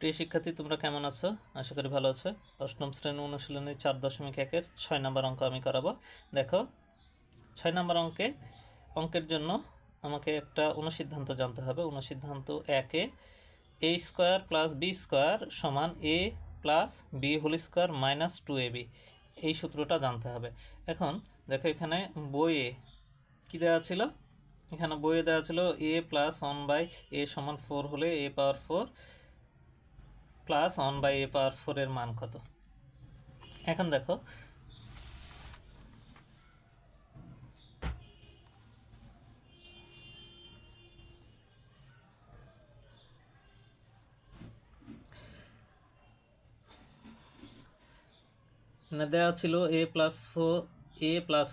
প্রিয় শিক্ষার্থী, তোমরা কেমন আছো? আশা করি ভালো আছো। অষ্টম শ্রেণী অনুশীলনী 4.1-এর 6 নম্বর অঙ্ক আমি করাবো। দেখো, 6 নম্বর অঙ্কের জন্য আমাকে একটা অনুসিদ্ধান্ত জানতে হবে। অনুসিদ্ধান্ত 1-এ a square plus B square সমান a plus B whole square minus 2ab, এই সূত্রটা জানতে হবে। এখন দেখো, এখানে বইয়ে কী দেওয়া ছিল? এখানে বইয়ে দেওয়া ছিল a প্লাস 1/a সমান 4 হলে a পাওয়ার 4 প্লাস 1/a পাওয়ার 4 এর মান কত? এখন দেখো, এখানে দেওয়া ছিল a প্লাস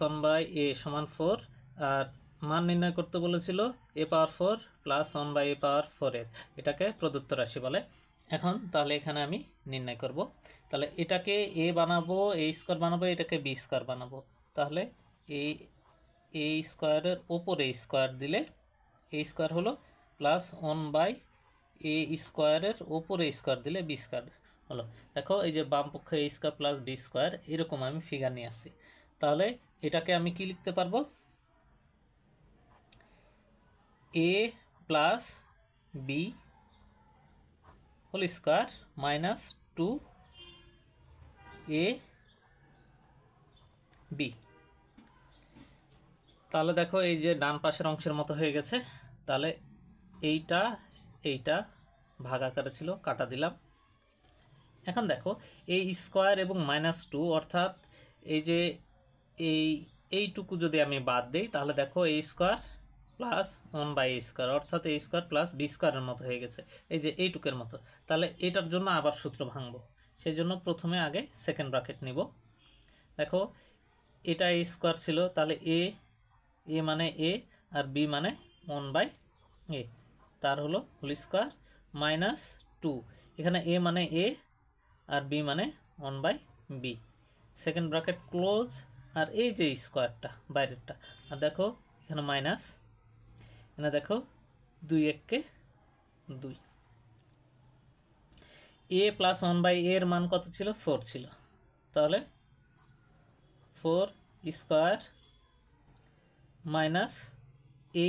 1/a সমান 4, আর মান নির্ণয় করতে বলেছিল a পাওয়ার 4 প্লাস 1/a পাওয়ার 4 এর। এটাকে প্রদত্ত রাশি বলে। এখন তাহলে এখানে আমি নির্ণয় করব। তাহলে এটাকে a বানাবো, a স্কোয়ার বানাবো, এটাকে b স্কোয়ার বানাবো। তাহলে a স্কোয়ারের ওপরে স্কোয়ার দিলে a স্কোয়ার হলো, প্লাস 1/a স্কোয়ারের ওপরে স্কোয়ার দিলে b স্কোয়ার হলো। দেখো, এই যে বাম পক্ষে a square plus b square, এরকম আমি ফিগার নিয়ে আসছি। তাহলে এটাকে আমি কি লিখতে পারবো? a plus b whole square minus 2ab। তাহলে দেখো, এই যে ডান পাশের অংশের মতো হয়ে গেছে। তাহলে এইটা ভাগ আকারে ছিল, কাটা দিলাম। এখন দেখো, এই স্কোয়ার এবং -2, অর্থাৎ এই যে এইটুকু যদি আমি বাদ দিই, তাহলে দেখো a square plus 1/a square, অর্থাৎ a স্কোয়ার প্লাস b স্কোয়ারের মতো হয়ে গেছে, এই যে এইটুকের মতো। তাহলে এটার জন্য আবার সূত্র ভাঙবো। সেই জন্য প্রথমে আগে সেকেন্ড ব্র্যাকেট নিব। দেখো, এটা a স্কোয়ার ছিল, তাহলে a মানে a আর b মানে 1/a, তার হলো হোল স্কোয়ার মাইনাস 2। এখানে a মানে a আর b মানে 1/b, সেকেন্ড ব্র্যাকেট ক্লোজ। আর এই যে স্কোয়ারটা বাইরেরটা, আর দেখো এখানে মাইনাস, এখানে দেখো 2 1 2। a প্লাস 1/a এর মান কত ছিল? 4 ছিল। তাহলে 4 স্কোয়ার মাইনাস এ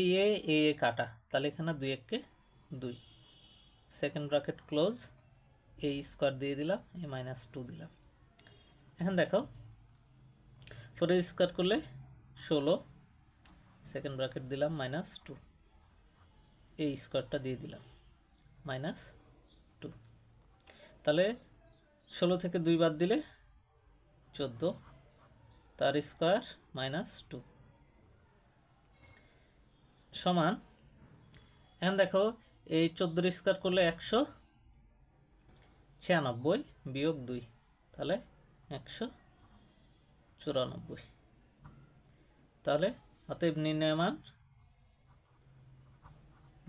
কাটা, তাহলে এখানে 2 1 2, second bracket close, a square দিয়ে দিলাম, a মাইনাস 2 দিলাম। এখন দেখো, 4 স্কোয়ার করলে 16, সেকেন্ড ব্র্যাকেট দিলাম মাইনাস 2, a স্কোয়ারটা দিয়ে দিলাম মাইনাস 2। তাহলে 16 থেকে 2 বাদ দিলে 14, তার স্কোয়ার মাইনাস 2 সমান। এখন দেখো, এই 14 স্কোয়ার করলে 196 বিয়োগ 2, তাহলে 194। তাহলে অতএব নির্ণেয় মান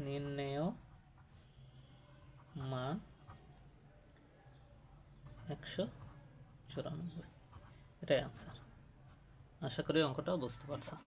194। এটাই আনসার। আশা করি অঙ্কটা বুঝতে পারছো।